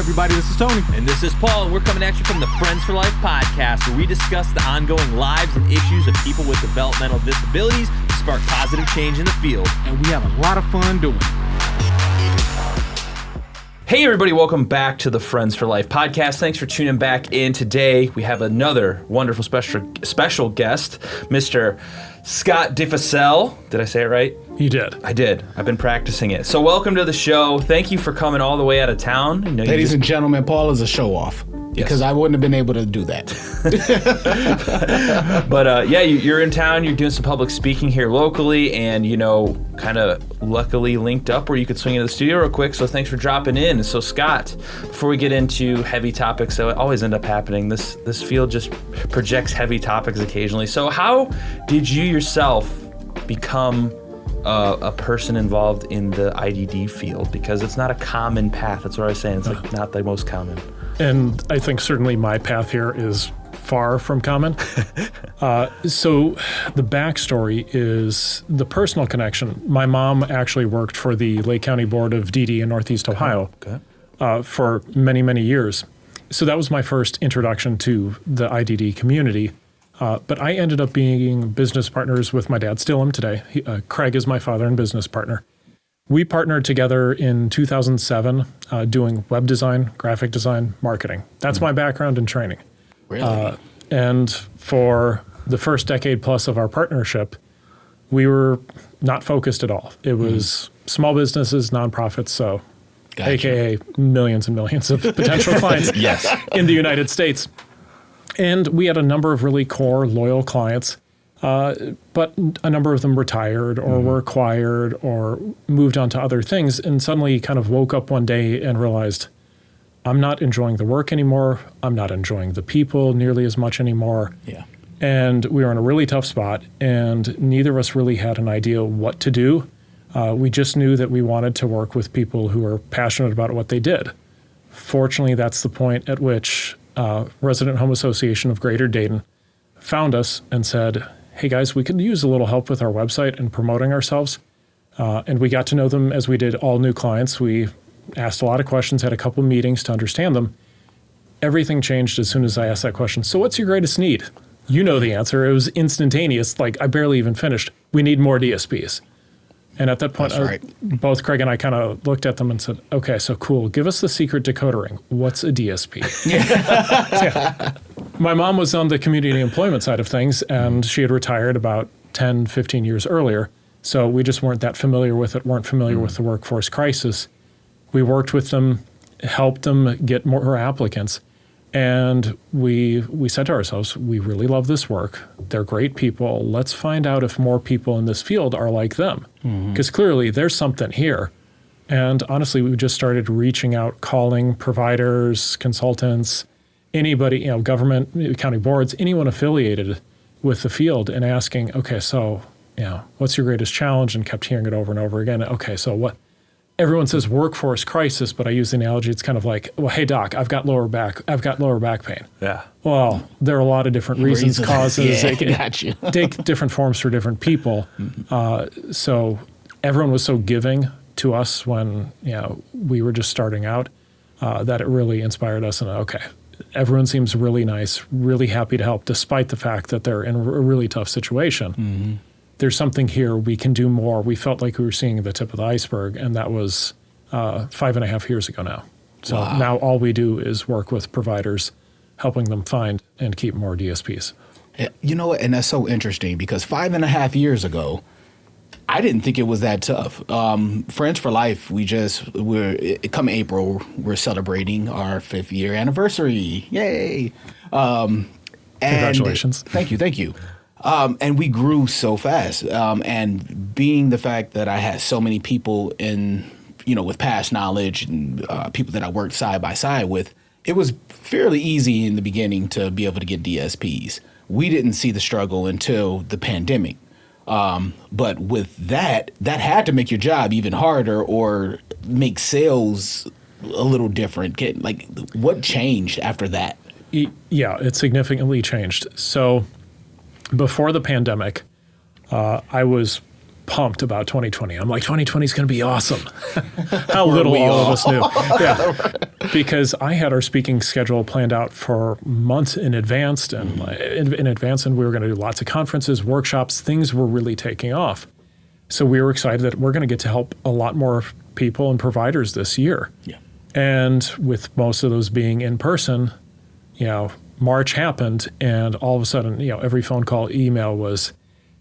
everybody, this is Tony. And this is Paul, and we're coming at you from the Friends for Life podcast, where we discuss the ongoing lives and issues of people with developmental disabilities to spark positive change in the field. And we have a lot of fun doing it. Hey everybody, welcome back to the Friends for Life podcast. Thanks for tuning back in today. We have another wonderful special guest, Mr. Scott Fasselle. Did I say it right? You did. I did. I've been practicing it. So welcome to the show. Thank you for coming all the way out of town. Ladies and gentlemen, Paul is a show-off. Because I wouldn't have been able to do that. But you're in town, you're doing some public speaking here locally, and kind of luckily linked up where you could swing into the studio real quick, so thanks for dropping in. So Scott, before we get into heavy topics that always end up happening, this field just projects heavy topics occasionally. So how did you yourself become a person involved in the IDD field? Because it's not a common path. That's what I was saying. It's like not the most common. And I think certainly my path here is far from common. So the backstory is the personal connection. My mom actually worked for the Lake County Board of DD in Northeast Ohio for many, many years. So that was my first introduction to the IDD community. But I ended up being business partners with my dad, still am today. Craig is my father and business partner. We partnered together in 2007 doing web design, graphic design, marketing. That's my background and training. Really? And for the first decade plus of our partnership, we were not focused at all. It was small businesses, nonprofits, so AKA millions and millions of potential clients in the United States. And we had a number of really core, loyal clients. But a number of them retired or were acquired or moved on to other things, and suddenly kind of woke up one day and realized, I'm not enjoying the work anymore. I'm not enjoying the people nearly as much anymore. Yeah. And we were in a really tough spot, and neither of us really had an idea what to do. We just knew that we wanted to work with people who were passionate about what they did. Fortunately, that's the point at which Resident Home Association of Greater Dayton found us and said, hey guys, we could use a little help with our website and promoting ourselves. And we got to know them as we did all new clients. We asked a lot of questions, had a couple meetings to understand them. Everything changed as soon as I asked that question. So what's your greatest need? You know the answer. It was instantaneous. Like I barely even finished. We need more DSPs. And at that point, both Craig and I kind of looked at them and said, okay, so cool. Give us the secret decoder ring. What's a DSP? My mom was on the community employment side of things, and she had retired about 10, 15 years earlier. So we just weren't that familiar with it, weren't familiar with the workforce crisis. We worked with them, helped them get more applicants. And we said to ourselves, we really love this work. They're great people. Let's find out if more people in this field are like them. Because clearly there's something here. And honestly, we just started reaching out, calling providers, consultants, anybody, government, county boards, anyone affiliated with the field and asking, okay, so, what's your greatest challenge? And kept hearing it over and over again. Okay, so what? Everyone says workforce crisis, but I use the analogy. It's kind of like, well, hey doc, I've got lower back pain. Yeah. Well, there are a lot of different reasons, causes. Gotcha. Take different forms for different people. So everyone was so giving to us when we were just starting out that it really inspired us. And everyone seems really nice, really happy to help, despite the fact that they're in a really tough situation. There's something here, we can do more. We felt like we were seeing the tip of the iceberg, and that was 5.5 years ago now. So now all we do is work with providers, helping them find and keep more DSPs. You know what? And that's so interesting because 5.5 years ago, I didn't think it was that tough. Friends for Life, come April, we're celebrating our 5th year anniversary. Yay. Congratulations. Thank you. And we grew so fast. And being the fact that I had so many people with past knowledge and people that I worked side by side with, it was fairly easy in the beginning to be able to get DSPs. We didn't see the struggle until the pandemic. But with that had to make your job even harder or make sales a little different. What changed after that? Yeah, it significantly changed. So before the pandemic, I was pumped about 2020. I'm like, 2020 is going to be awesome. How little all of us knew. Yeah. Because I had our speaking schedule planned out for months in advance, and we were going to do lots of conferences, workshops. Things were really taking off. So we were excited that we're going to get to help a lot more people and providers this year. Yeah. And with most of those being in person, March happened, and all of a sudden, every phone call, email was,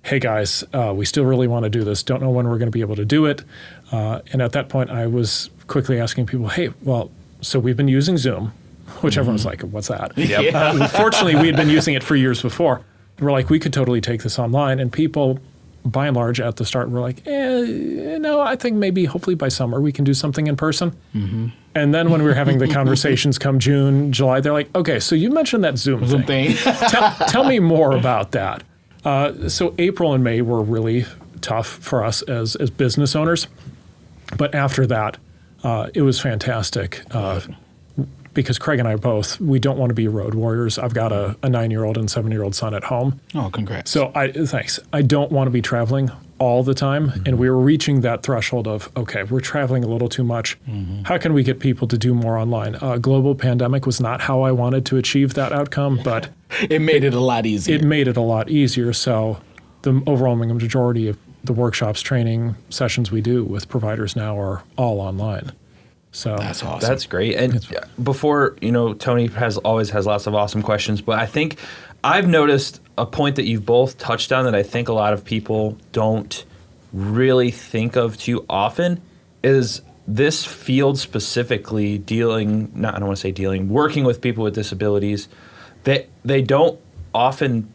hey guys, we still really want to do this. Don't know when we're going to be able to do it. And at that point, I was quickly asking people, hey, well, so we've been using Zoom, which everyone's like, what's that? Yep. Fortunately, we had been using it for years before. We're like, we could totally take this online. And people, by and large, at the start, were like, no, I think maybe hopefully by summer we can do something in person. Mm-hmm. And then when we were having the conversations come June, July, they're like, okay, so you mentioned that Zoom thing. Tell me more about that. So April and May were really tough for us as business owners. But after that, it was fantastic because Craig and I both, we don't want to be road warriors. I've got a 9-year-old and 7-year-old son at home. Oh, congrats. So thanks. I don't want to be traveling all the time. Mm-hmm. And we were reaching that threshold of, okay, we're traveling a little too much. Mm-hmm. How can we get people to do more online? Global pandemic was not how I wanted to achieve that outcome, but it made it a lot easier. It made it a lot easier. So the overwhelming majority of the workshops, training sessions we do with providers now are all online. So that's awesome. That's great. And before, Tony always has lots of awesome questions, but I think I've noticed a point that you've both touched on that I think a lot of people don't really think of too often is this field specifically working with people with disabilities, that they don't often,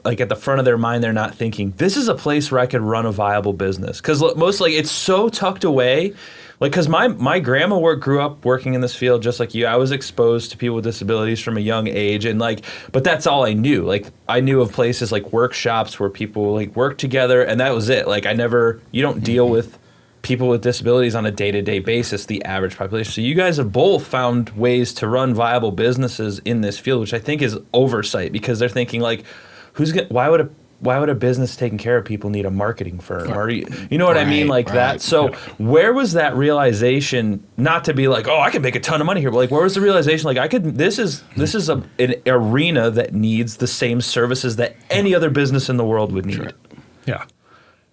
like at the front of their mind, they're not thinking, this is a place where I could run a viable business. Because mostly it's so tucked away. Like, because my grandma grew up working in this field just like you. I was exposed to people with disabilities from a young age, and but that's all I knew. Like, I knew of places like workshops where people work together, and that was it. Like, you don't deal with people with disabilities on a day-to-day basis, the average population. So you guys have both found ways to run viable businesses in this field, which I think is oversight, because they're thinking why would a business taking care of people need a marketing firm? Or you know what I mean? That. So where was that realization, not to be like, oh, I can make a ton of money here, but where was the realization, this is an arena that needs the same services that any other business in the world would need. Sure. Yeah.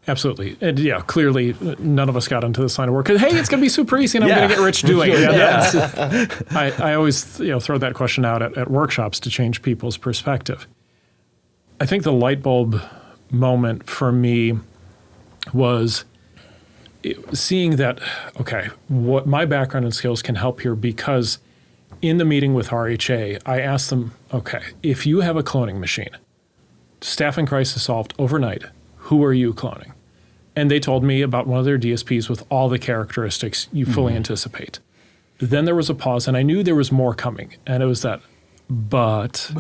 Absolutely. And clearly none of us got into this line of work because, hey, it's going to be super easy and I'm going to get rich doing it. I always throw that question out at workshops to change people's perspective. I think the light bulb moment for me was seeing that, okay, what my background and skills can help here, because in the meeting with RHA, I asked them, okay, if you have a cloning machine, staffing crisis solved overnight, who are you cloning? And they told me about one of their DSPs with all the characteristics you fully anticipate. Then there was a pause, and I knew there was more coming, and it was that, but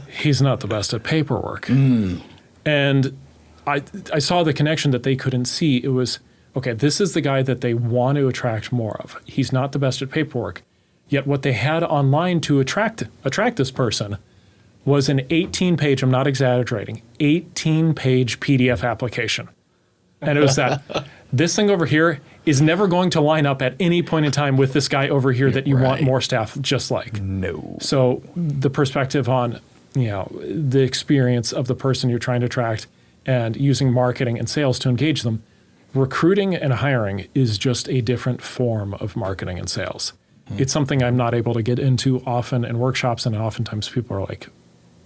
he's not the best at paperwork. And I saw the connection that they couldn't see. It was, okay, this is the guy that they want to attract more of. He's not the best at paperwork. Yet what they had online to attract this person was an 18-page, I'm not exaggerating, 18-page PDF application. And it was that, this thing over here is never going to line up at any point in time with this guy over here that you want more staff just like. No. So the perspective on, the experience of the person you're trying to attract and using marketing and sales to engage them, recruiting and hiring is just a different form of marketing and sales. It's something I'm not able to get into often in workshops, and oftentimes people are like,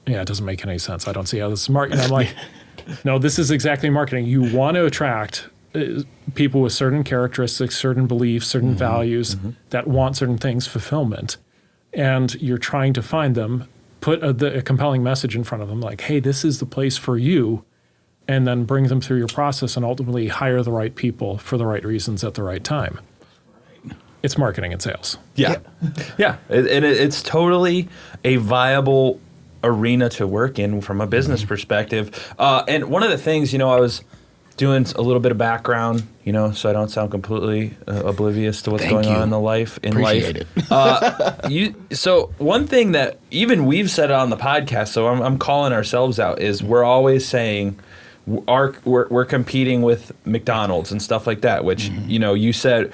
yeah, it doesn't make any sense. I don't see how this is marketing. I'm like, no, this is exactly marketing. You want to attract people with certain characteristics, certain beliefs, certain values that want certain things, fulfillment, and you're trying to find them, put a compelling message in front of them like, hey, this is the place for you, and then bring them through your process and ultimately hire the right people for the right reasons at the right time. It's marketing and sales. Yeah. It's totally a viable arena to work in from a business perspective. And one of the things, I was doing a little bit of background, so I don't sound completely oblivious to what's going on in life. Appreciate it. So one thing that even we've said on the podcast, so I'm calling ourselves out, is we're always saying we're competing with McDonald's and stuff like that, which you said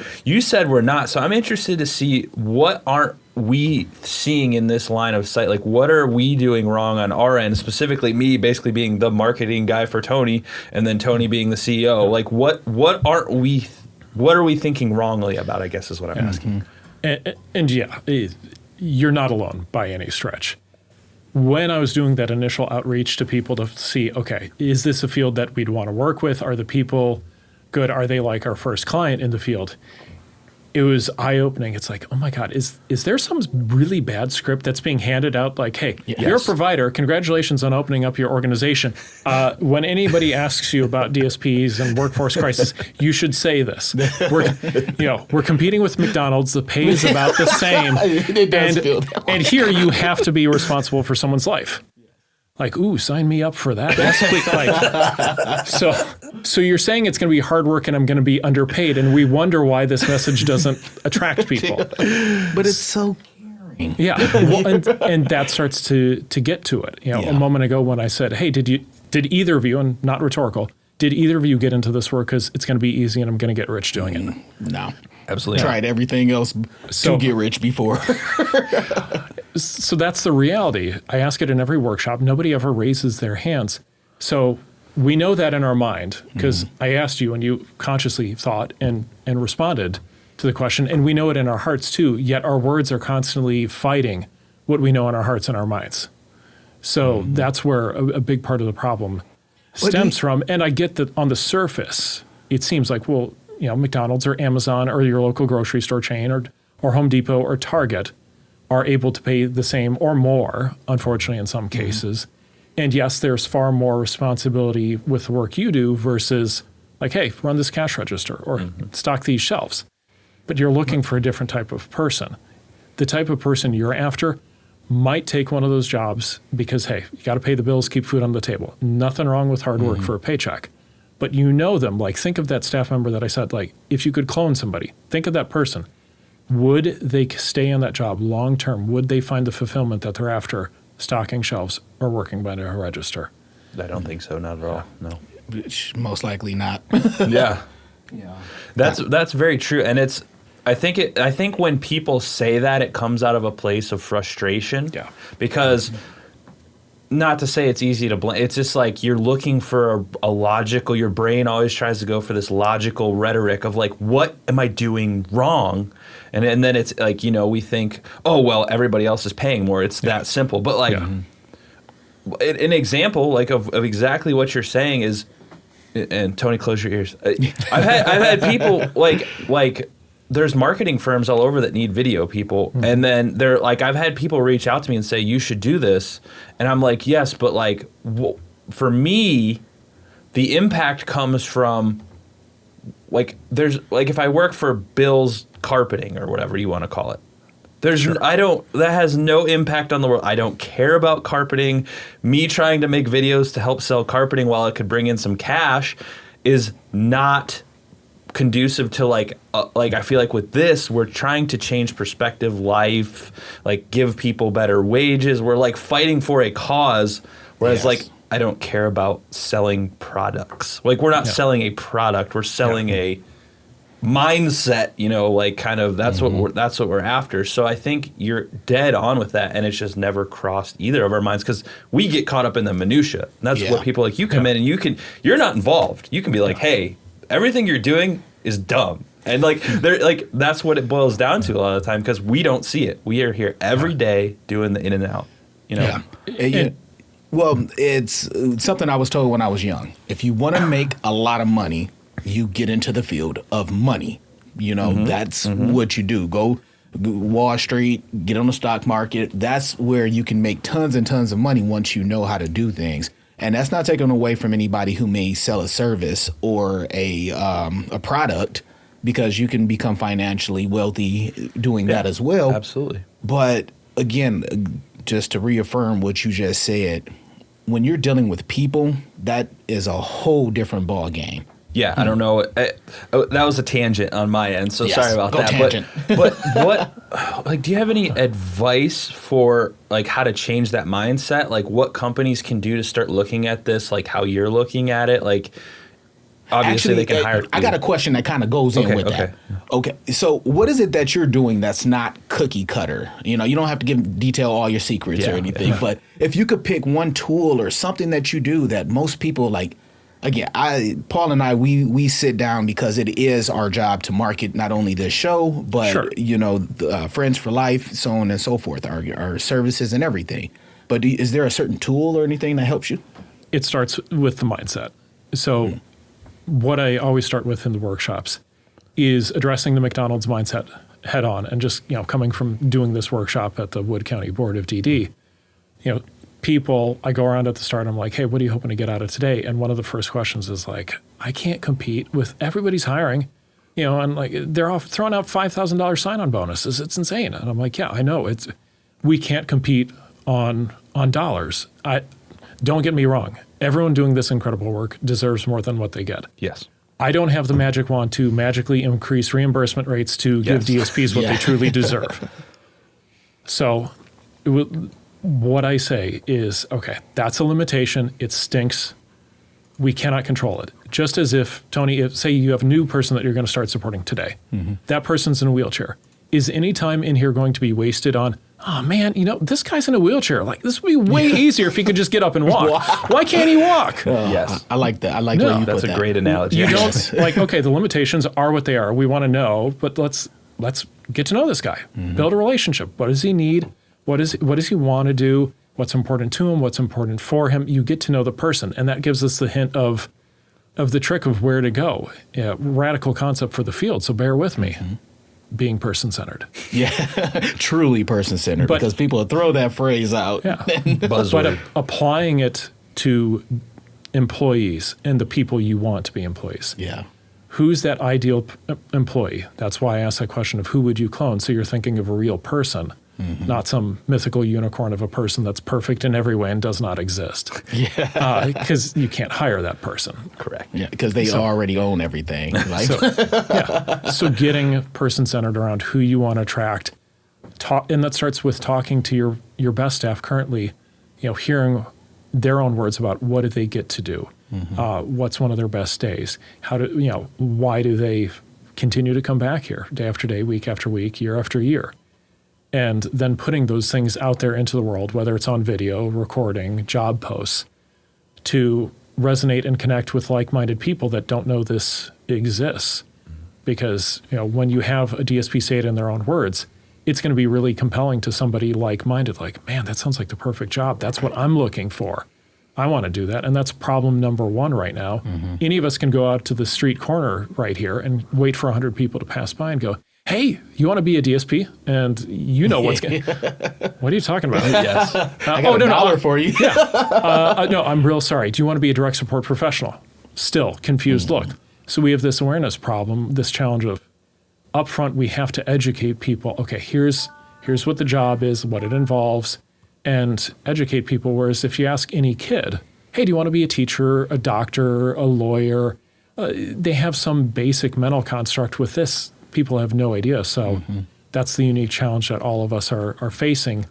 we're not. So I'm interested to see what aren't we seeing in this line of sight. Like, what are we doing wrong on our end? Specifically, me basically being the marketing guy for Tony, and then Tony being the CEO. Like, what aren't we? What are we thinking wrongly about? I guess is what I'm asking. And yeah, you're not alone by any stretch. When I was doing that initial outreach to people to see, okay, is this a field that we'd want to work with? Are the people good? Are they like our first client in the field? It was eye-opening. It's like, oh my God, is there some really bad script that's being handed out? Like, hey, you're a provider. Congratulations on opening up your organization. When anybody asks you about DSPs and workforce crisis, you should say this. We're competing with McDonald's. The pay is about the same. It does feel that way. And here you have to be responsible for someone's life. Like, ooh, sign me up for that. That's quick. So you're saying it's going to be hard work and I'm going to be underpaid, and we wonder why this message doesn't attract people. But it's so caring. Yeah, well, and that starts to get to it. A moment ago when I said, hey, did either of you, and not rhetorical, did either of you get into this work because it's going to be easy and I'm going to get rich doing it? No. Absolutely. Tried everything else to get rich before. So that's the reality. I ask it in every workshop. Nobody ever raises their hands. So we know that in our mind because I asked you and you consciously thought and responded to the question. And we know it in our hearts too, yet our words are constantly fighting what we know in our hearts and our minds. So that's where a big part of the problem stems from. And I get that on the surface, it seems like, well, McDonald's or Amazon or your local grocery store chain or Home Depot or Target are able to pay the same or more, unfortunately, in some cases. And yes, there's far more responsibility with the work you do versus like, hey, run this cash register or stock these shelves. But you're looking for a different type of person. The type of person you're after might take one of those jobs because, hey, you got to pay the bills, keep food on the table. Nothing wrong with hard work for a paycheck. But you know them. Like, think of that staff member that I said, like, if you could clone somebody, think of that person. Would they stay on that job long term? Would they find the fulfillment that they're after, stocking shelves or working by a register? I don't think so, not at all. No. Most likely not. Yeah. That's very true. And I think when people say that, it comes out of a place of frustration. Yeah. Because not to say it's easy to blame. It's just like you're looking for a logical, your brain always tries to go for this logical rhetoric of like, what am I doing wrong? And then it's like, we think, oh, well, everybody else is paying more. It's that simple. But like an example like of exactly what you're saying is, and Tony, close your ears. I've had people like there's marketing firms all over that need video people. And then they're like, I've had people reach out to me and say, you should do this. And I'm like, yes, but like, for me, the impact comes from like, there's like, if I work for Bill's Carpeting or whatever you want to call it, that has no impact on the world. I don't care about carpeting. Me trying to make videos to help sell carpeting while it could bring in some cash is not conducive to like I feel like with this we're trying to change perspective, life, like give people better wages. We're like fighting for a cause, whereas like I don't care about selling products. Like we're not selling a product, we're selling a mindset, like kind of that's what we're after. So I think you're dead on with that, and it's just never crossed either of our minds because we get caught up in the minutia. And that's what people like you come in and you're not involved. You can be like, hey, everything you're doing is dumb. And like that's what it boils down to a lot of the time because we don't see it. We are here every day doing the in and out. Well, it's something I was told when I was young. If you want to make a lot of money, you get into the field of money. That's what you do. Go Wall Street, get on the stock market. That's where you can make tons and tons of money once you know how to do things. And that's not taken away from anybody who may sell a service or a product, because you can become financially wealthy doing that as well. Absolutely. But again, just to reaffirm what you just said, when you're dealing with people, that is a whole different ball game. Yeah, I don't know. That was a tangent on my end, so Yes, sorry about go that. tangent. But what, like, do you have any advice for like how to change that mindset? Like, what companies can do to start looking at this, like how you're looking at it? Like, obviously they can hire. I got a question that kind of goes in with that. Okay, so what is it that you're doing that's not cookie cutter? You know, you don't have to detail all your secrets or anything, but if you could pick one tool or something that you do that most people like. Again, Paul and I, we sit down because it is our job to market not only this show, but you know, Friends for Life, so on and so forth, our services and everything. But is there a certain tool or anything that helps you? It starts with the mindset. So what I always start with in the workshops is addressing the McDonald's mindset head on, and just, you know, coming from doing this workshop at the Wood County Board of DD, you know, people, I go around at the start, I'm like, hey, what are you hoping to get out of today? And one of the first questions is like, I can't compete with everybody's hiring, you know, and like they're all throwing out $5,000 sign-on bonuses. It's insane. And I'm like, yeah, I know. We can't compete on dollars. Don't get me wrong. Everyone doing this incredible work deserves more than what they get. Yes. I don't have the magic wand to magically increase reimbursement rates to give DSPs what they truly deserve. So what I say is, okay, that's a limitation. It stinks. We cannot control it. Just as if, Tony, say you have a new person that you're going to start supporting today. That person's in a wheelchair. Is any time in here going to be wasted on, oh man, you know, this guy's in a wheelchair. Like, this would be way easier if he could just get up and walk. Why can't he walk? Yes. I like that. I like where you that's put that. a great analogy. You don't, like, okay, the limitations are what they are. We want to know, but let's get to know this guy. Build a relationship. What does he need? What does he want to do? What's important to him? What's important for him? You get to know the person, and that gives us the hint of the trick of where to go. Yeah, radical concept for the field, so bear with me. Being person-centered. Yeah, truly person-centered, because people throw that phrase out. Yeah, Buzzword. but applying it to employees and the people you want to be employees. Yeah. Who's that ideal employee? That's why I asked that question of who would you clone? So you're thinking of a real person. Not some mythical unicorn of a person that's perfect in every way and does not exist. Yeah. Because you can't hire that person. Correct. Yeah, because they already own everything. Like. So getting person-centered around who you want to attract, and that starts with talking to your best staff currently, you know, hearing their own words about what do they get to do, what's one of their best days, why do they continue to come back here day after day, week after week, year after year. And then putting those things out there into the world, whether it's on video, recording, job posts, to resonate and connect with like-minded people that don't know this exists. Because, you know, when you have a DSP say it in their own words, it's going to be really compelling to somebody like-minded, like, man, that sounds like the perfect job. That's what I'm looking for. I want to do that. And that's problem number one right now. Any of us can go out to the street corner right here and wait for 100 people to pass by and go, hey, you want to be a DSP? And you know what's going to... What are you talking about? Yes. I got a dollar for you. No, I'm real sorry. Do you want to be a direct support professional? Still, confused look. So we have this awareness problem, this challenge of upfront, we have to educate people. Okay, here's what the job is, what it involves, and educate people. Whereas if you ask any kid, hey, do you want to be a teacher, a doctor, a lawyer? They have some basic mental construct with this. People have no idea. So that's the unique challenge that all of us are facing.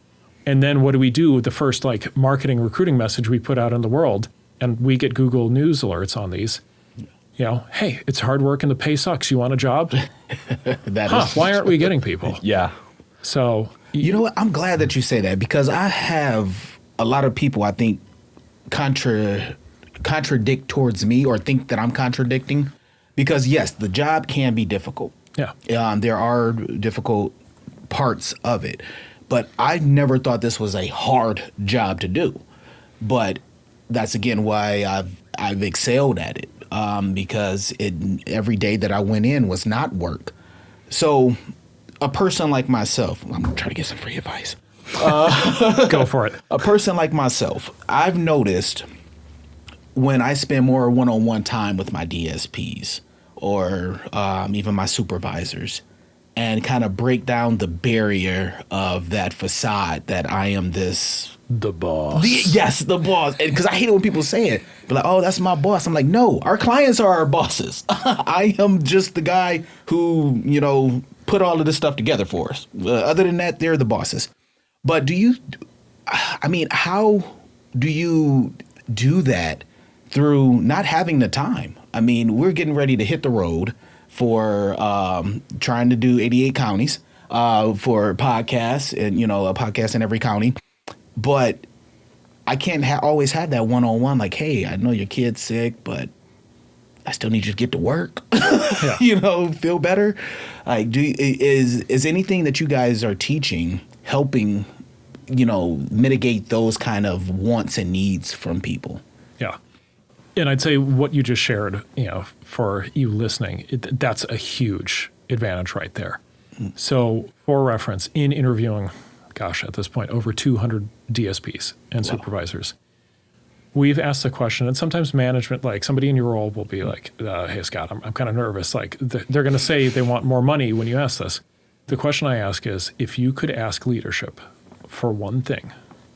And then what do we do? The first like marketing recruiting message we put out in the world, and we get Google News alerts on these. You know, hey, it's hard work and the pay sucks. You want a job? Why aren't we getting people? Yeah. So you know what? I'm glad that you say that, because I have a lot of people I think contradict towards me, or think that I'm contradicting, because yes, the job can be difficult. Yeah. There are difficult parts of it, but I never thought this was a hard job to do. But that's again why I've excelled at it, because every day that I went in was not work. So a person like myself, I'm gonna try to get some free advice. Go for it. A person like myself, I've noticed when I spend more one-on-one time with my DSPs or even my supervisors, and kind of break down the barrier of that facade that I am this. The boss. Yes, the boss. Because I hate it when people say it. But like, oh, that's my boss. I'm like, no, our clients are our bosses. I am just the guy who, put all of this stuff together for us. Other than that, they're the bosses. But how do you do that through not having the time? I mean, we're getting ready to hit the road for trying to do 88 counties for podcasts and, a podcast in every county. But I can't always have that one-on-one like, hey, I know your kid's sick, but I still need you to get to work, feel better. Like, is anything that you guys are teaching helping, mitigate those kind of wants and needs from people? Yeah. And I'd say what you just shared, for you listening, that's a huge advantage right there. So for reference, in interviewing, at this point, over 200 DSPs and supervisors, we've asked the question, and sometimes management, like somebody in your role will be like, hey, Scott, I'm kind of nervous. Like they're going to say they want more money when you ask this. The question I ask is, if you could ask leadership for one thing,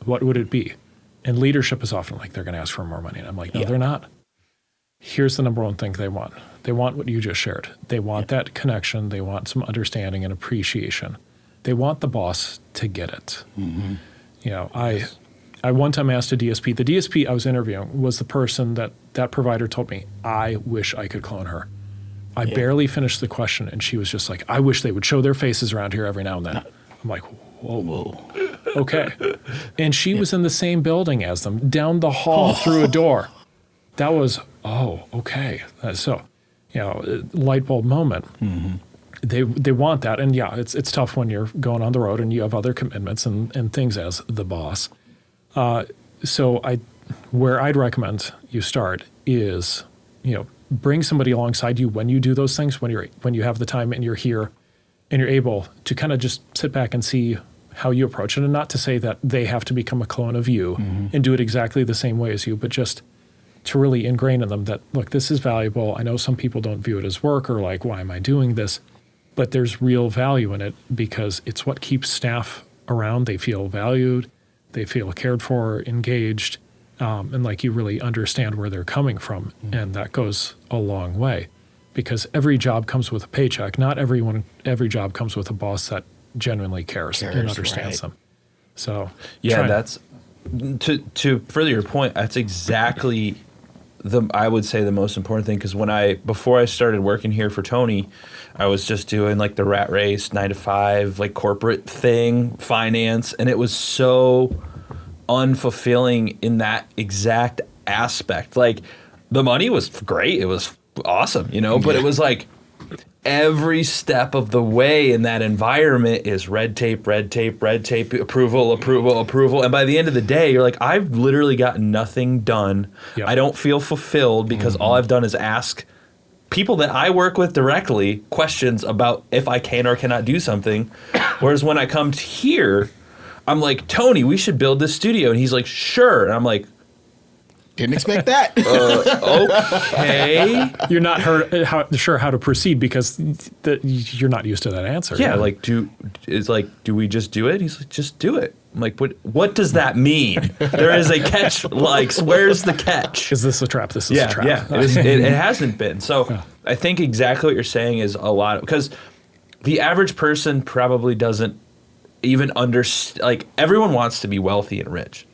what would it be? And leadership is often like, they're going to ask for more money. And I'm like, no, they're not. Here's the number one thing they want. They want what you just shared. They want that connection. They want some understanding and appreciation. They want the boss to get it. Mm-hmm. I one time asked a DSP. The DSP I was interviewing was the person that provider told me, I wish I could clone her. I barely finished the question, and she was just like, I wish they would show their faces around here every now and then. I'm like, whoa. Okay. And she was in the same building as them, down the hall through a door. That was, okay. So, light bulb moment. Mm-hmm. They want that. And it's tough when you're going on the road and you have other commitments and things as the boss. So where I'd recommend you start is, bring somebody alongside you when you do those things, when you have the time and you're here and you're able to kind of just sit back and see how you approach it. And not to say that they have to become a clone of you and do it exactly the same way as you, but just to really ingrain in them that, look, this is valuable. I know some people don't view it as work or like, why am I doing this? But there's real value in it because it's what keeps staff around. They feel valued, they feel cared for, engaged, and like you really understand where they're coming from. And that goes a long way because every job comes with a paycheck. Not every job comes with a boss that genuinely cares and understands them. So that's to further your point, that's exactly I would say the most important thing, because before I started working here for Tony, I was just doing like the rat race, 9 to 5, like corporate thing, finance, and it was so unfulfilling in that exact aspect. Like the money was great, it was awesome, but it was like every step of the way in that environment is red tape, approval. And by the end of the day, you're like, I've literally gotten nothing done. Yep. I don't feel fulfilled because all I've done is ask people that I work with directly questions about if I can or cannot do something. Whereas when I come here, I'm like, Tony, we should build this studio. And he's like, sure. And I'm like, didn't expect that. Okay. You're not sure how to proceed because you're not used to that answer. Yeah, do we just do it? He's like, just do it. I'm like, what does that mean? There is a catch. Like, where's the catch? Is this a trap? This is a trap. Yeah, it hasn't been. So I think exactly what you're saying is a lot, because the average person probably doesn't even understand. Like, everyone wants to be wealthy and rich.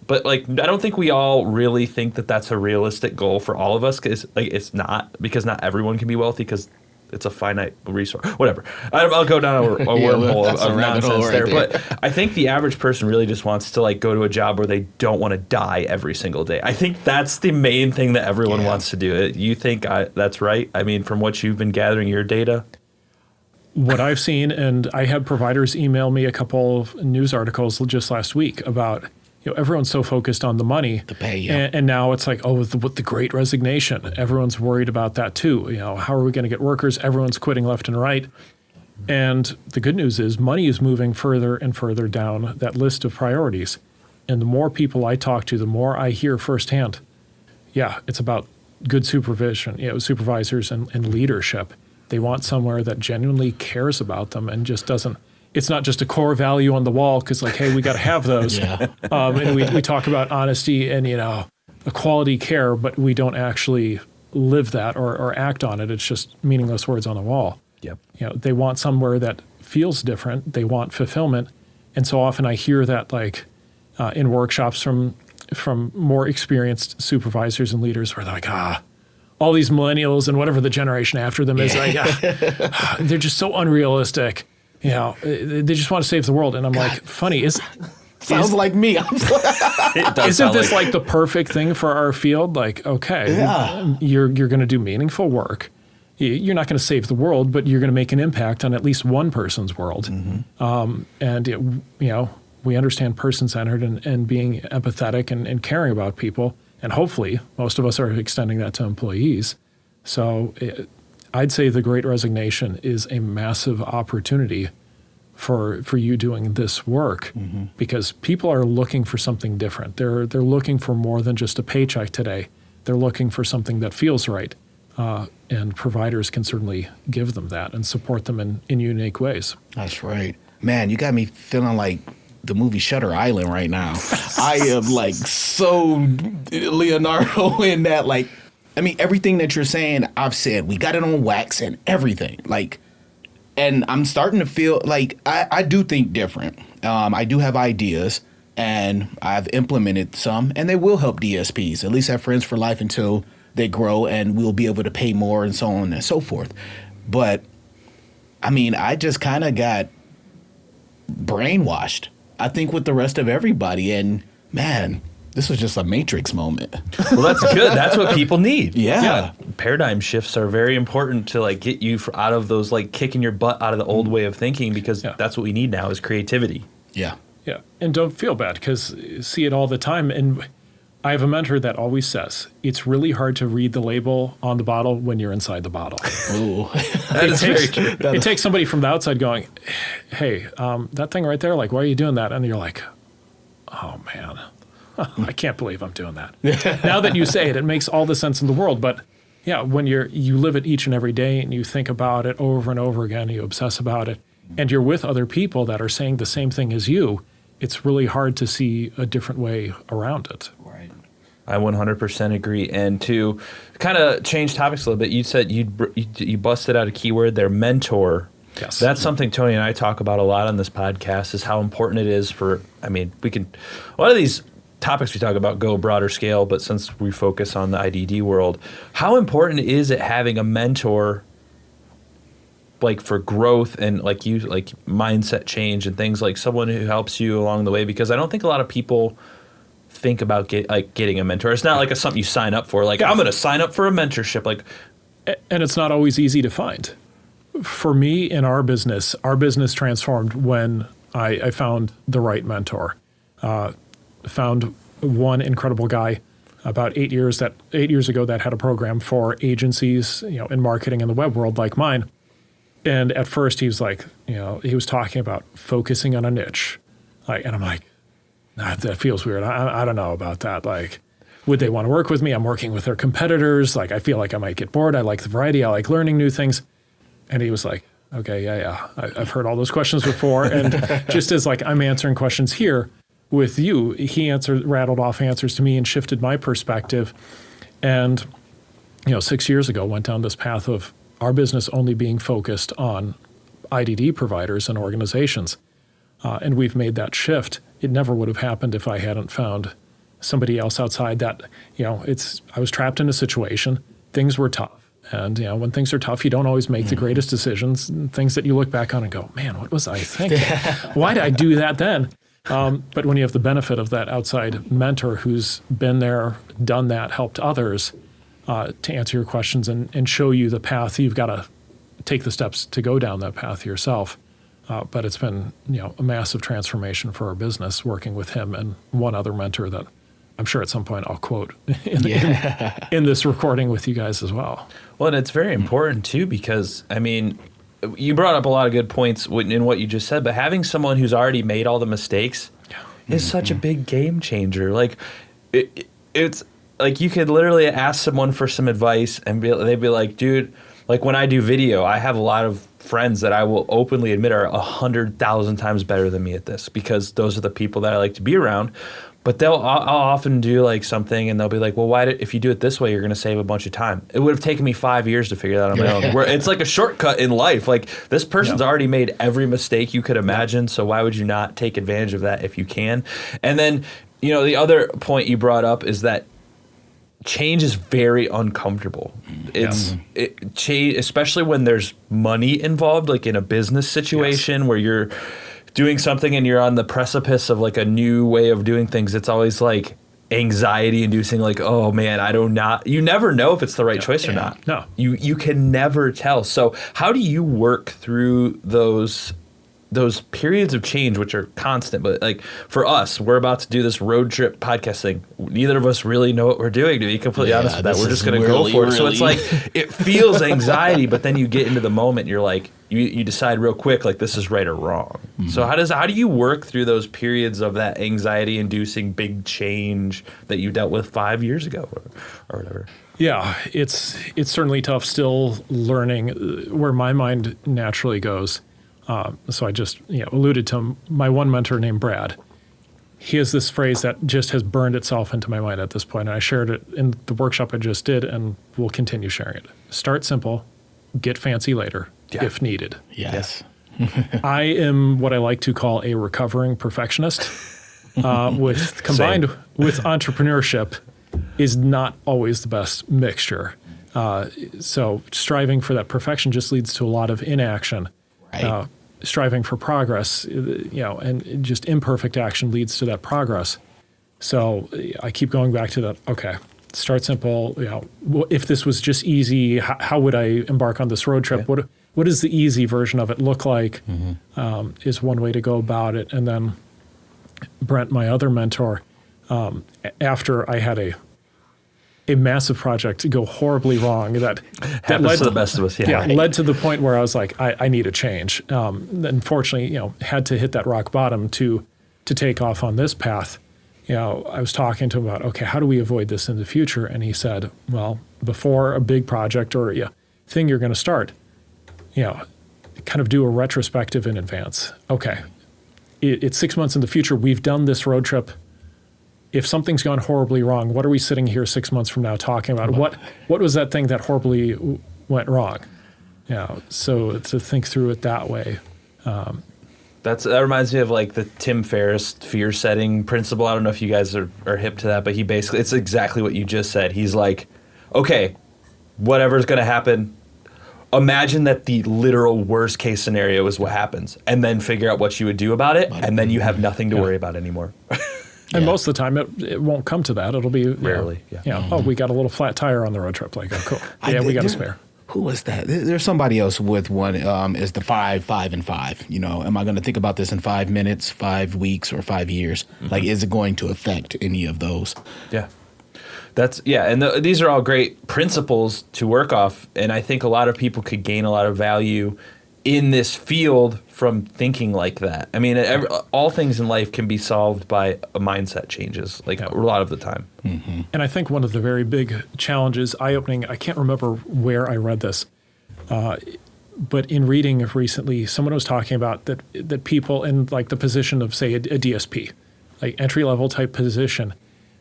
But I don't think we all really think that that's a realistic goal for all of us, because it's not, because not everyone can be wealthy because it's a finite resource. Whatever. I'll go down a wormhole of nonsense there. But I think the average person really just wants to go to a job where they don't want to die every single day. I think that's the main thing that everyone wants to do. You think that's right? I mean, from what you've been gathering your data? What I've seen, and I had providers email me a couple of news articles just last week about, everyone's so focused on the money, the pay, and now it's like, with the great resignation, everyone's worried about that too. How are we going to get workers? Everyone's quitting left and right. And the good news is money is moving further and further down that list of priorities. And the more people I talk to, the more I hear firsthand, it's about good supervision, supervisors and leadership. They want somewhere that genuinely cares about them and just doesn't. It's not just a core value on the wall because, like, hey, we got to have those. And we talk about honesty and, equality care, but we don't actually live that or act on it. It's just meaningless words on the wall. Yep. They want somewhere that feels different. They want fulfillment. And so often I hear that, like, in workshops from more experienced supervisors and leaders where they're like, all these millennials and whatever the generation after them is, like, they're just so unrealistic. They just want to save the world. And I'm like, funny, sounds like me. Isn't this like the perfect thing for our field? Like, okay, you're going to do meaningful work. You're not going to save the world, but you're going to make an impact on at least one person's world. We understand person-centered and being empathetic and caring about people. And hopefully, most of us are extending that to employees. So I'd say the Great Resignation is a massive opportunity for you doing this work because people are looking for something different. They're looking for more than just a paycheck today. They're looking for something that feels right. And providers can certainly give them that and support them in unique ways. That's right. Man, you got me feeling like the movie Shutter Island right now. I am like so Leonardo in that. Like, I mean, everything that you're saying, I've said. We got it on wax and everything. Like, and I'm starting to feel like I do think different. I do have ideas, and I've implemented some, and they will help DSPs, at least have Friends for Life until they grow and we'll be able to pay more and so on and so forth. But, I mean, I just kind of got brainwashed, I think, with the rest of everybody. And, man, this was just a Matrix moment. Well, that's good. That's what people need. Yeah. Paradigm shifts are very important to, like, get you out of those, like, kicking your butt out of the old way of thinking, because that's what we need now is creativity. Yeah. And don't feel bad, because see it all the time. And I have a mentor that always says, it's really hard to read the label on the bottle when you're inside the bottle. Ooh. That is very true. It takes somebody from the outside going, hey, that thing right there, like, why are you doing that? And you're like, oh, man, I can't believe I'm doing that. Now that you say it, it makes all the sense in the world. But yeah, when you live it each and every day and you think about it over and over again, you obsess about it, and you're with other people that are saying the same thing as you, it's really hard to see a different way around it. Right. I 100% agree. And to kind of change topics a little bit, you said you busted out a keyword there, mentor. Yes. That's something Tony and I talk about a lot on this podcast, is how important it is for, a lot of these topics we talk about go broader scale, but since we focus on the IDD world, how important is it having a mentor, like, for growth and like mindset change and things, like someone who helps you along the way? Because I don't think a lot of people think about getting a mentor. It's not like something you sign up for. Like, I'm going to sign up for a mentorship. Like, and it's not always easy to find. For me, in our business transformed when I found the right mentor. Found one incredible guy about 8 years ago that had a program for agencies, in marketing in the web world like mine. And at first he was like, he was talking about focusing on a niche. And I'm like, that feels weird. I don't know about that. Like, would they want to work with me? I'm working with their competitors. Like, I feel like I might get bored. I like the variety. I like learning new things. And he was like, okay, yeah. I've heard all those questions before. And just as like I'm answering questions here with you, he rattled off answers to me and shifted my perspective. And, 6 years ago, went down this path of our business only being focused on IDD providers and organizations. And we've made that shift. It never would have happened if I hadn't found somebody else outside that, I was trapped in a situation. Things were tough. And, when things are tough, you don't always make the greatest decisions, things that you look back on and go, man, what was I thinking? Why did I do that then? But when you have the benefit of that outside mentor who's been there, done that, helped others, to answer your questions and show you the path, you've got to take the steps to go down that path yourself. But it's been, a massive transformation for our business working with him and one other mentor that I'm sure at some point I'll quote in this recording with you guys as well. Well, and it's very important too, because you brought up a lot of good points in what you just said, but having someone who's already made all the mistakes is such a big game changer. Like, it's like you could literally ask someone for some advice and they'd be like, dude, Like when I do video, I have a lot of friends that I will openly admit are 100,000 times better than me at this, because those are the people that I like to be around. But I'll often do like something and they'll be like, well, if you do it this way, you're going to save a bunch of time. It would have taken me 5 years to figure that out on my own. Where it's like a shortcut in life. Like this person's already made every mistake you could imagine. So why would you not take advantage of that if you can? And then, you know, the other point you brought up is that change is very uncomfortable. Change, especially when there's money involved, like in a business situation where you're doing something and you're on the precipice of like a new way of doing things. It's always like anxiety inducing, like, oh man, you never know if it's the right choice or not. No. You can never tell. So how do you work through those periods of change, which are constant? But like for us, we're about to do this road trip podcast thing. Neither of us really know what we're doing, to be completely honest with that. We're just going to go for it. So it's like, it feels anxiety, but then you get into the moment, you're like, you decide real quick, like this is right or wrong. So how do you work through those periods of that anxiety inducing big change that you dealt with 5 years ago or whatever? Yeah, it's certainly tough, still learning where my mind naturally goes. So I just alluded to my one mentor named Brad. He has this phrase that just has burned itself into my mind at this point, and I shared it in the workshop I just did, and we'll continue sharing it. Start simple, get fancy later, if needed. Yes. I am what I like to call a recovering perfectionist, combined with entrepreneurship is not always the best mixture. So striving for that perfection just leads to a lot of inaction. Right. Striving for progress, and just imperfect action leads to that progress. So I keep going back to that. Okay, start simple. If this was just easy, how would I embark on this road trip? What does the easy version of it look like? Is one way to go about it. And then Brent, my other mentor, after I had a massive project go horribly wrong that led to the best of us. Led to the point where I was like, I need a change. Unfortunately, had to hit that rock bottom to take off on this path. I was talking to him about, okay, how do we avoid this in the future? And he said, well, before a big project or thing you're going to start, kind of do a retrospective in advance. Okay, it's 6 months in the future. We've done this road trip. If something's gone horribly wrong, what are we sitting here 6 months from now talking about? What was that thing that horribly went wrong? So to think through it that way. That reminds me of like the Tim Ferriss fear setting principle. I don't know if you guys are hip to that, but it's exactly what you just said. He's like, okay, whatever's going to happen, imagine that the literal worst case scenario is what happens, and then figure out what you would do about it, and then you have nothing to worry about anymore. And most of the time, it won't come to that. It'll be rarely. Oh, we got a little flat tire on the road trip. Like, oh, cool. We got a spare. Who was that? There's somebody else with one. Is the 5, 5, and 5? Am I going to think about this in 5 minutes, 5 weeks, or 5 years? Like, is it going to affect any of those? Yeah. And these are all great principles to work off. And I think a lot of people could gain a lot of value in this field from thinking like that. I mean, all things in life can be solved by a mindset changes, a lot of the time. And I think one of the very big challenges, eye-opening, I can't remember where I read this, but in reading recently, someone was talking about that people in like the position of, say, a DSP, like entry-level type position,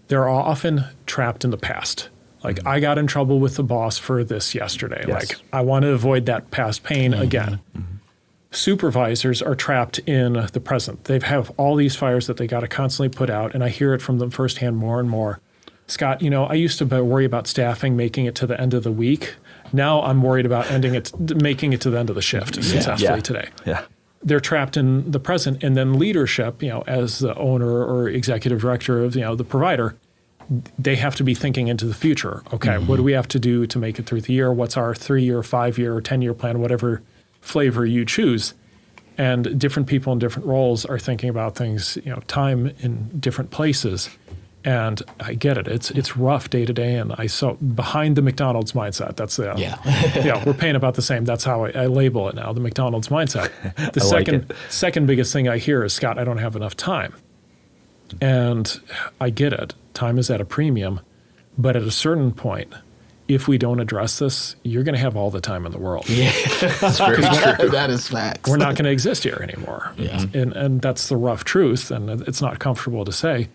they're often trapped in the past. Like, I got in trouble with the boss for this yesterday. Yes. Like, I want to avoid that past pain again. Supervisors are trapped in the present. They have all these fires that they got to constantly put out, and I hear it from them firsthand more and more. Scott, I used to worry about staffing, making it to the end of the week. Now I'm worried about making it to the end of the shift successfully today. Yeah. They're trapped in the present, and then leadership, as the owner or executive director of, the provider, they have to be thinking into the future. Okay, what do we have to do to make it through the year? What's our 3-year, 5-year, or 10-year plan, whatever flavor you choose? And different people in different roles are thinking about things, time in different places. And I get it. It's rough day to day. And I saw behind the McDonald's mindset. That's we're paying about the same. That's how I label it now, the McDonald's mindset. The second biggest thing I hear is, Scott, I don't have enough time. And I get it. Time is at a premium. But at a certain point, if we don't address this, you're going to have all the time in the world. Yeah, that's very true. That is facts. We're not going to exist here anymore. Yeah. And that's the rough truth, and it's not comfortable to say.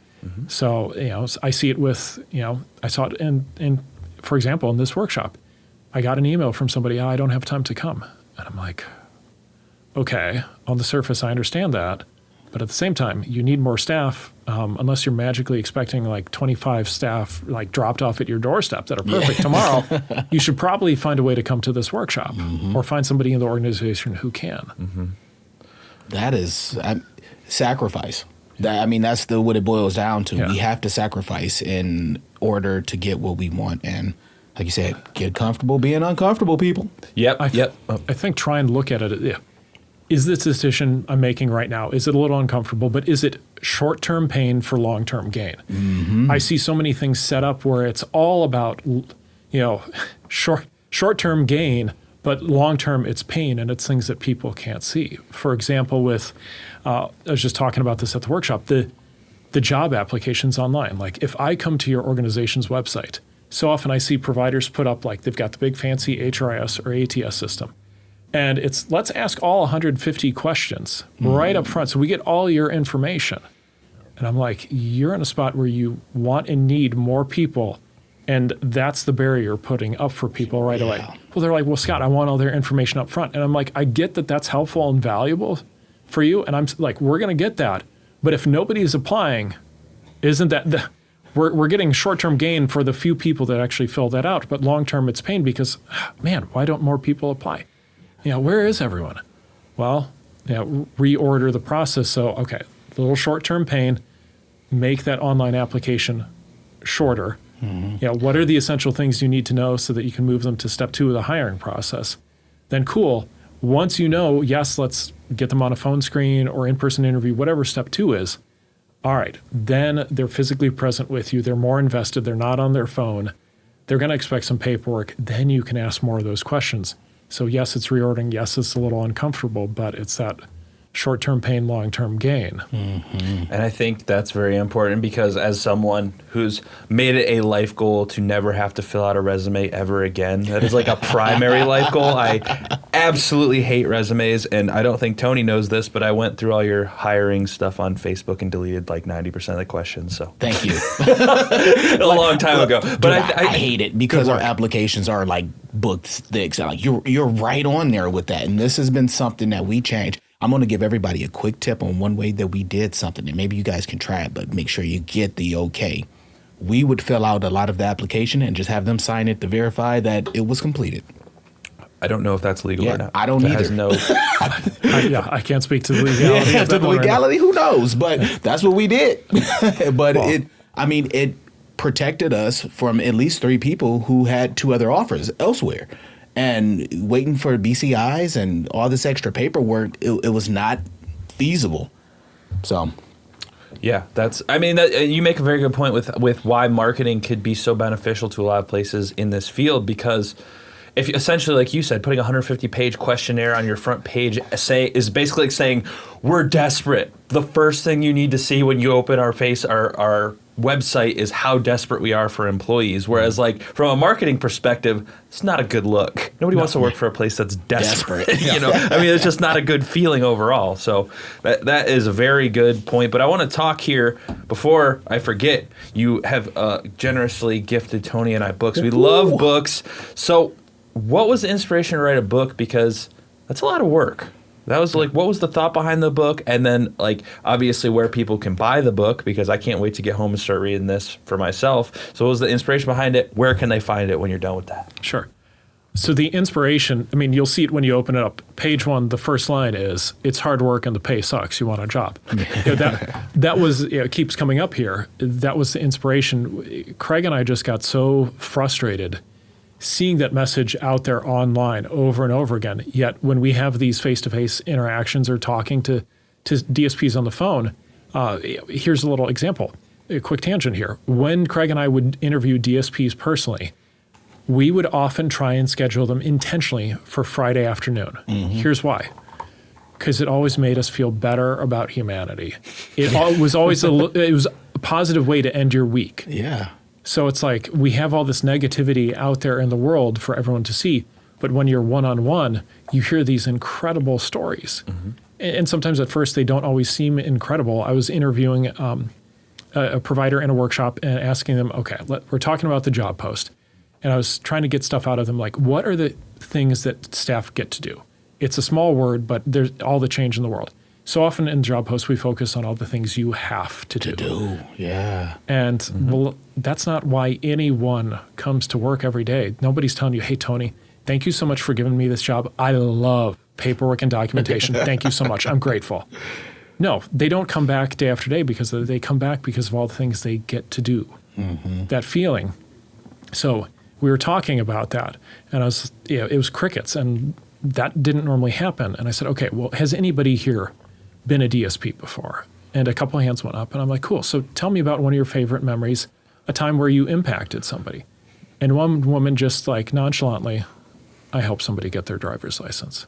So, I see it with, I saw it in, for example, in this workshop. I got an email from somebody, I don't have time to come. And I'm like, okay, on the surface, I understand that. But at the same time, you need more staff, unless you're magically expecting like 25 staff like dropped off at your doorstep that are perfect tomorrow. You should probably find a way to come to this workshop or find somebody in the organization who can. That is sacrifice. That's what it boils down to. Yeah. We have to sacrifice in order to get what we want. And like you said, get comfortable being uncomfortable, people. I think try and look at it. Yeah. Is this decision I'm making right now, is it a little uncomfortable, but is it short-term pain for long-term gain? I see so many things set up where it's all about, short-term gain, but long-term it's pain, and it's things that people can't see. For example, I was just talking about this at the workshop, the job applications online. Like if I come to your organization's website, so often I see providers put up like they've got the big fancy HRIS or ATS system. And it's, let's ask all 150 questions right up front so we get all your information. And I'm like, you're in a spot where you want and need more people, and that's the barrier you're putting up for people right away. Well, they're like, well, Scott, I want all their information up front. And I'm like, I get that that's helpful and valuable for you. And I'm like, we're going to get that. But if nobody's applying, isn't that we're getting short-term gain for the few people that actually fill that out, but long-term it's pain because, man, why don't more people apply? Where is everyone? Well, reorder the process. So, okay, a little short-term pain, make that online application shorter. What are the essential things you need to know so that you can move them to step 2 of the hiring process? Then cool. Once you know, yes, let's get them on a phone screen or in-person interview, whatever step 2 is. All right, then they're physically present with you. They're more invested. They're not on their phone. They're going to expect some paperwork. Then you can ask more of those questions. So yes, it's reordering. Yes, it's a little uncomfortable, but it's that short-term pain, long-term gain. And I think that's very important because as someone who's made it a life goal to never have to fill out a resume ever again, that is like a primary life goal. I absolutely hate resumes, and I don't think Tony knows this, but I went through all your hiring stuff on Facebook and deleted like 90% of the questions. So thank you. a long time ago. But I hate it because our applications are like book thick. So like you're right on there with that, and this has been something that we changed. I'm going to give everybody a quick tip on one way that we did something, and maybe you guys can try it, but make sure you get the okay. We would fill out a lot of the application and just have them sign it to verify that it was completed. I don't know if that's legal or not. I don't either. I can't speak to the legality. To the legality, who knows? But that's what we did. But it protected us from at least 3 people who had 2 other offers elsewhere. And waiting for BCIs and all this extra paperwork, it was not feasible. So, yeah, you make a very good point with why marketing could be so beneficial to a lot of places in this field, because if essentially, like you said, putting a 150-page questionnaire on your front page is basically like saying we're desperate. The first thing you need to see when you open our website is how desperate we are for employees. Whereas, like from a marketing perspective, it's not a good look. Nobody wants to work for a place that's desperate. It's just not a good feeling overall. So that is a very good point. But I want to talk here before I forget. You have generously gifted Tony and I books. We love books. So what was the inspiration to write a book? Because that's a lot of work. That was like, what was the thought behind the book? And then, like, obviously where people can buy the book, because I can't wait to get home and start reading this for myself. So what was the inspiration behind it? Where can they find it when you're done with that? Sure. So the inspiration, you'll see it when you open it up. Page 1, the first line is, it's hard work and the pay sucks. You want a job. That was, it keeps coming up here. That was the inspiration. Craig and I just got so frustrated seeing that message out there online over and over again. Yet when we have these face-to-face interactions or talking to DSPs on the phone, here's a little example, a quick tangent here. When Craig and I would interview DSPs personally, we would often try and schedule them intentionally for Friday afternoon. Here's why. Because it always made us feel better about humanity. It was always it was a positive way to end your week. Yeah. So it's like we have all this negativity out there in the world for everyone to see. But when you're one-on-one, you hear these incredible stories. And sometimes at first they don't always seem incredible. I was interviewing a provider in a workshop and asking them, okay, we're talking about the job post. And I was trying to get stuff out of them, like, what are the things that staff get to do? It's a small word, but there's all the change in the world. So often in job posts, we focus on all the things you have to do. Yeah. And well, that's not why anyone comes to work every day. Nobody's telling you, hey, Tony, thank you so much for giving me this job. I love paperwork and documentation. Thank you so much. I'm grateful. No, they don't come back day after day because they come back because of all the things they get to do. That feeling. So we were talking about that, and it was crickets, and that didn't normally happen. And I said, okay, well, has anybody here been a DSP before? And a couple of hands went up, and I'm like, cool. So tell me about one of your favorite memories, a time where you impacted somebody. And one woman just like nonchalantly, I helped somebody get their driver's license.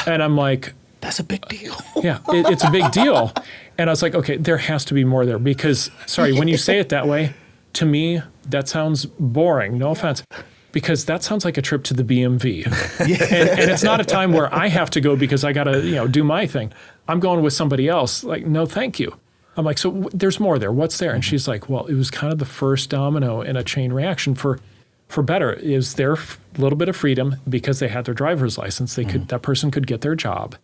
And I'm like, that's a big deal. Yeah, it's a big deal. And I was like, okay, there has to be more there because, sorry, when you say it that way, to me, that sounds boring. No offense. Because that sounds like a trip to the BMV. And it's not a time where I have to go because I got to, do my thing. I'm going with somebody else. Like, no, thank you. I'm like, so there's more there. What's there? And she's like, well, it was kind of the first domino in a chain reaction for better. Is their little bit of freedom because they had their driver's license. That person could get their job.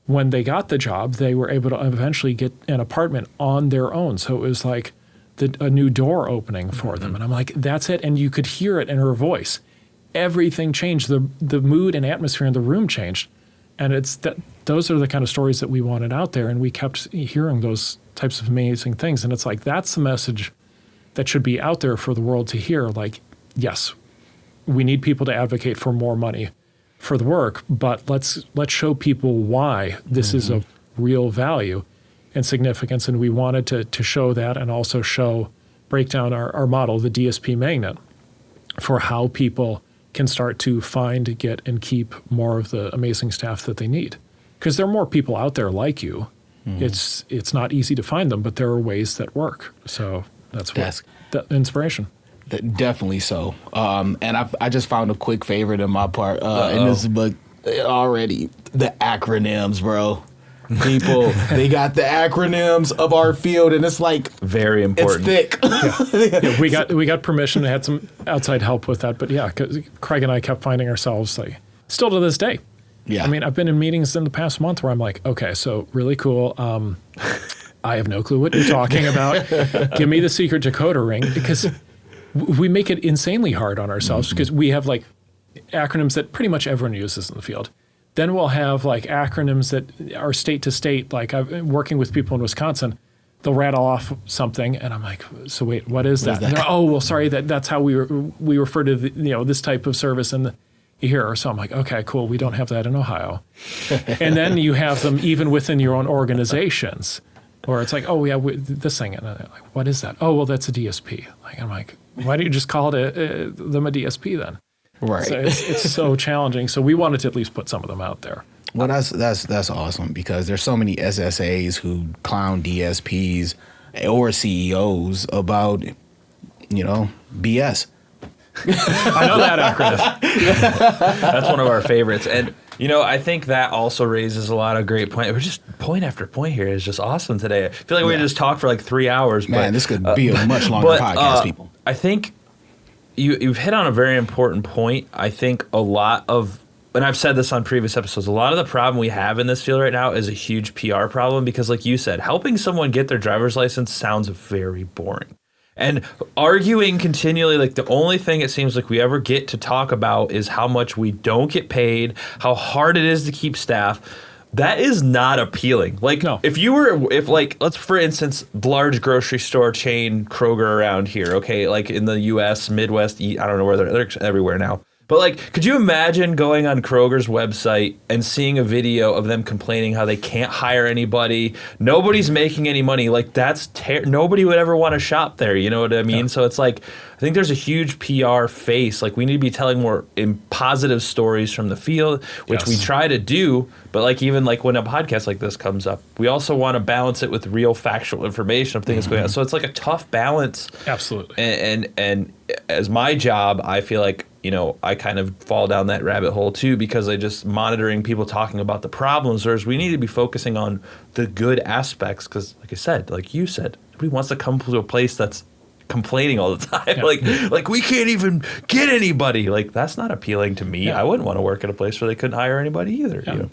When they got the job, they were able to eventually get an apartment on their own. So it was like a new door opening for them. And I'm like, that's it. And you could hear it in her voice. Everything changed. The mood and atmosphere in the room changed. And those are the kind of stories that we wanted out there. And we kept hearing those types of amazing things. And it's like, that's the message that should be out there for the world to hear. Like, yes, we need people to advocate for more money for the work, but let's show people why this is of real value and significance. And we wanted to show that and also break down our model, the DSP magnet, for how people can start to find, get, and keep more of the amazing staff that they need. Because there are more people out there like you. It's not easy to find them, but there are ways that work. So that's the inspiration. Definitely so. And I just found a quick favorite in my part in this book already. The acronyms, bro. People, they got the acronyms of our field, and it's like very important. It's thick. Yeah, we got permission and had some outside help with that. But yeah, 'cause Craig and I kept finding ourselves like still to this day. Yeah. I mean, I've been in meetings in the past month where I'm like, okay, so really cool. I have no clue what you're talking about. Give me the secret decoder ring, because we make it insanely hard on ourselves because we have like acronyms that pretty much everyone uses in the field. Then we'll have like acronyms that are state to state. Like I've been working with people in Wisconsin, they'll rattle off something, and I'm like, so wait, what is that? And they're, oh, well, sorry, that's how we refer to this type of service in the here. So I'm like, okay, cool. We don't have that in Ohio. And then you have them even within your own organizations, where it's like, oh yeah, this thing, and I'm like, what is that? Oh, well, that's a DSP. Like I'm like, why don't you just call it them a DSP then? Right. So it's so challenging. So we wanted to at least put some of them out there. Well, that's awesome, because there's so many SSAs who clown DSPs or CEOs about, BS. I know that acronym. That's one of our favorites. And, I think that also raises a lot of great points. We're just point after point here is just awesome today. I feel like we could just talk for like 3 hours. Man, this could be a much longer podcast, people. I think you've hit on a very important point. I think a lot of, and I've said this on previous episodes, a lot of the problem we have in this field right now is a huge PR problem, because like you said, helping someone get their driver's license sounds very boring. And arguing continually, like the only thing it seems like we ever get to talk about is how much we don't get paid, how hard it is to keep staff. That is not appealing. Like, no. if let's for instance, large grocery store chain Kroger around here, okay, like in the U.S., Midwest, I don't know where they're everywhere now. But like, could you imagine going on Kroger's website and seeing a video of them complaining how they can't hire anybody, nobody's making any money? Like that's nobody would ever want to shop there. You know what I mean? So it's like, I think there's a huge PR face. Like we need to be telling more positive stories from the field, which we try to do. But like even like when a podcast like this comes up, we also want to balance it with real factual information of things going on. So it's like a tough balance. Absolutely. And as my job, I feel like, you know, I kind of fall down that rabbit hole too, because I just monitoring people talking about the problems, whereas we need to be focusing on the good aspects. Because like I said, like you said, nobody wants to come to a place that's complaining all the time. Yeah. Like we can't even get anybody. Like that's not appealing to me. Yeah. I wouldn't want to work at a place where they couldn't hire anybody either. Yeah. You know?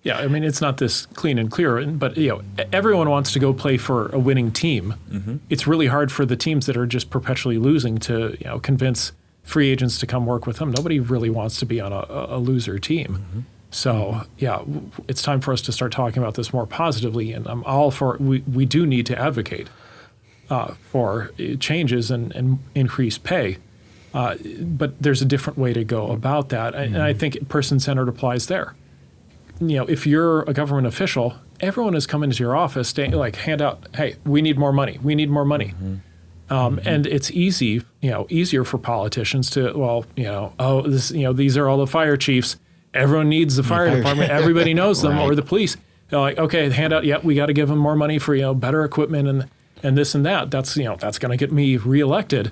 Yeah, I mean, it's not this clean and clear, but you know, everyone wants to go play for a winning team. Mm-hmm. It's really hard for the teams that are just perpetually losing to, you know, convince free agents to come work with them. Nobody really wants to be on a loser team. Mm-hmm. So yeah, it's time for us to start talking about this more positively, and I'm all for. We do need to advocate for changes and increased pay, but there's a different way to go about that, and I think person-centered applies there. You know, if you're a government official, everyone is coming to your office, hand out, hey, we need more money. We need more money. And it's easier for politicians to, these are all the fire chiefs. Everyone needs the fire department. Everybody knows them, or the police. They're like, okay, hand out, we got to give them more money for, better equipment and this and that. That's going to get me reelected.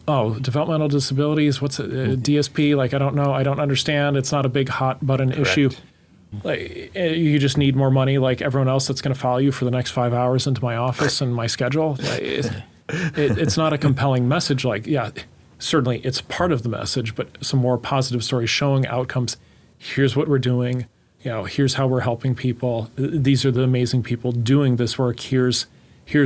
Developmental disabilities, what's it, DSP? Like, I don't know. I don't understand. It's not a big hot button issue. Like, you just need more money like everyone else that's going to follow you for the next 5 hours into my office and my schedule. It's not a compelling message. Like, certainly it's part of the message, but some more positive stories showing outcomes. Here's what we're doing. Here's how we're helping people. These are the amazing people doing this work. Here's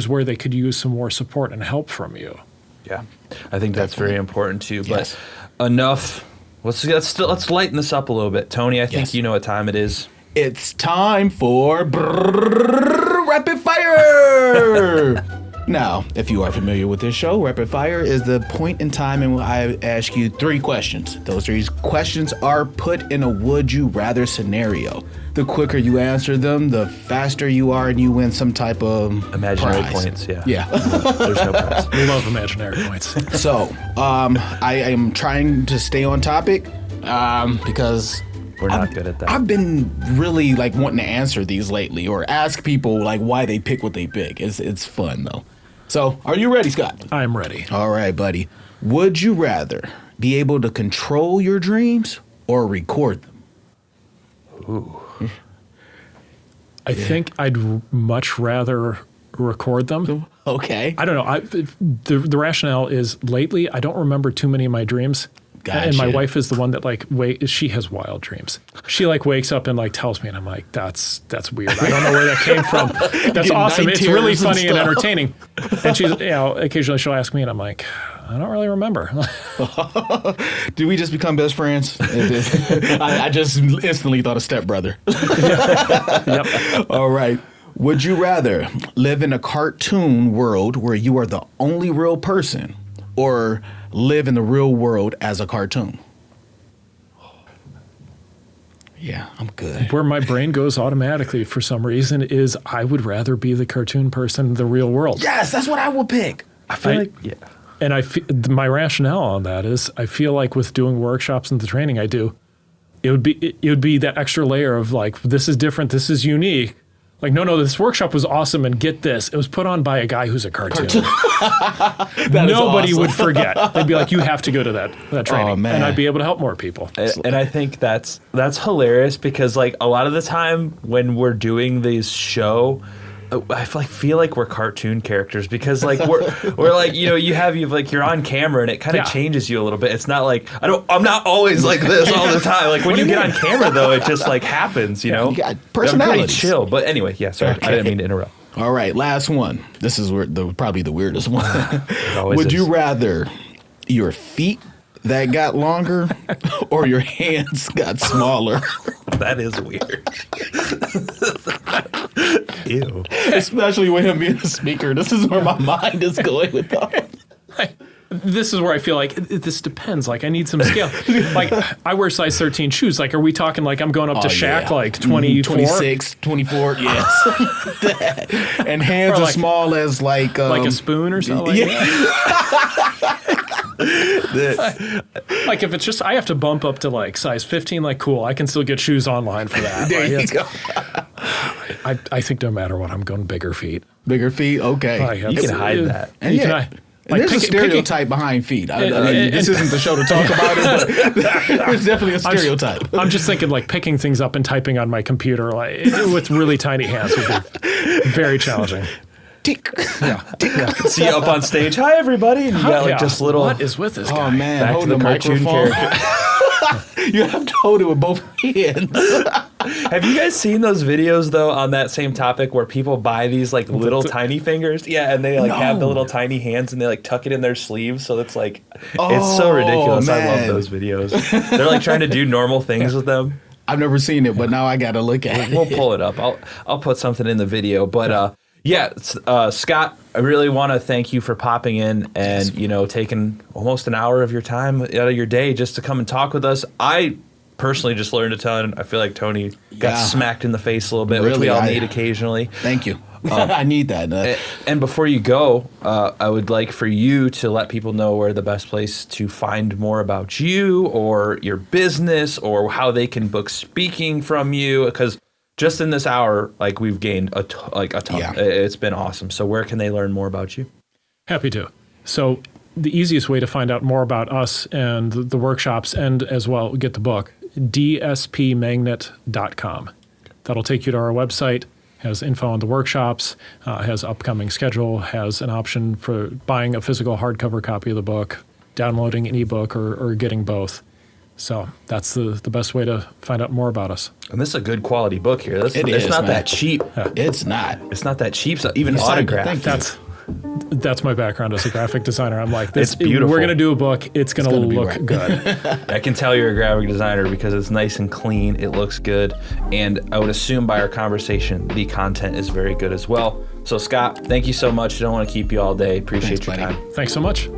where they could use some more support and help from you. Yeah, I think that's very important too. But enough. Let's lighten this up a little bit, Tony. I think you know what time it is. It's time for rapid fire. Now, if you are familiar with this show, rapid fire is the point in time in which I ask you 3 questions. Those 3 questions are put in a would you rather scenario. The quicker you answer them, the faster you are, and you win some type of imaginary prize. Points. Yeah. There's no prize. We love imaginary points. So, I am trying to stay on topic because we're not good at that. I've been really wanting to answer these lately, or ask people why they pick what they pick. It's fun though. So, are you ready, Scott? I'm ready. All right, buddy. Would you rather be able to control your dreams or record them? Ooh. I think I'd much rather record them. Okay. I don't know. The rationale is lately I don't remember too many of my dreams. Gotcha. And my wife is the one that she has wild dreams. She wakes up and tells me, and I'm like, that's weird. I don't know where that came from. That's awesome. It's really funny and entertaining. And she's, occasionally she'll ask me, and I'm like, I don't really remember. Did we just become best friends? I just instantly thought of stepbrother. Yep. All right. Would you rather live in a cartoon world where you are the only real person, or live in the real world as a cartoon? Yeah, I'm good. Where my brain goes automatically for some reason is I would rather be the cartoon person in the real world. Yes, that's what I would pick. I feel and my rationale on that is I feel like with doing workshops and the training I do, it would be that extra layer of this is different, this is unique. No, this workshop was awesome, and get this, it was put on by a guy who's a cartoon. Nobody would forget. They'd be like, you have to go to that training. Oh, man. And I'd be able to help more people. And I think that's hilarious because a lot of the time when we're doing these show, I feel like we're cartoon characters because we're you're on camera and it kind of changes you a little bit. It's not I'm not always like this all the time. When you get on camera though, it just happens, you know. You got personalities. I'm pretty chill, but anyway, sorry, okay. I didn't mean to interrupt. All right, last one. This is probably the weirdest one. Would you rather your feet that got longer or your hands got smaller? That is weird. Ew. Especially with him being a speaker. This is where my mind is going with that. this is where I feel like this depends. Like I need some scale. Like I wear size 13 shoes. Like are we talking like I'm going up to Shaq like 24? 26, 24, yes. And hands as small as like a spoon or something. Like if it's just I have to bump up to like size 15, like cool, I can still get shoes online for that. There you go. I think no matter what, I'm going bigger feet. Bigger feet, okay. You can hide that. And there's a stereotype behind feet. I mean, this isn't the show to talk about it, but there's definitely a stereotype. I'm just thinking like picking things up and typing on my computer like with really tiny hands would be very challenging. Tick. Yeah. See you up on stage. Hi, everybody. And you got like just little. What is with this guy? Oh man, Back hold to the microphone. cartoon character. You have to hold it with both hands. Have you guys seen those videos though on that same topic where people buy these like little tiny fingers? Yeah, and they like have the little tiny hands and they like tuck it in their sleeves, so it's like it's so ridiculous. Man. I love those videos. They're like trying to do normal things with them. I've never seen it, but now I gotta look at it. We'll pull it up. I'll put something in the video, but Scott, I really want to thank you for popping in and, taking almost an hour of your time out of your day just to come and talk with us. I personally just learned a ton. I feel like Tony got smacked in the face a little bit, which we all need occasionally. Thank you. I need that. And before you go, I would like for you to let people know where the best place to find more about you or your business or how they can book speaking from you, because just in this hour, like we've gained a ton. Yeah. It's been awesome. So where can they learn more about you? Happy to. So the easiest way to find out more about us and the workshops and as well get the book, dspmagnet.com. That'll take you to our website, has info on the workshops, has upcoming schedule, has an option for buying a physical hardcover copy of the book, downloading an ebook or getting both. So that's the best way to find out more about us. And this is a good quality book here. It's not man. that cheap. It's not. It's not that cheap. So even autographed. That's my background as a graphic designer. I'm like, this, it's beautiful. We're going to do a book. It's going to look good. I can tell you're a graphic designer because it's nice and clean. It looks good. And I would assume by our conversation, the content is very good as well. So Scott, thank you so much. I don't want to keep you all day. Appreciate your time. Thanks so much.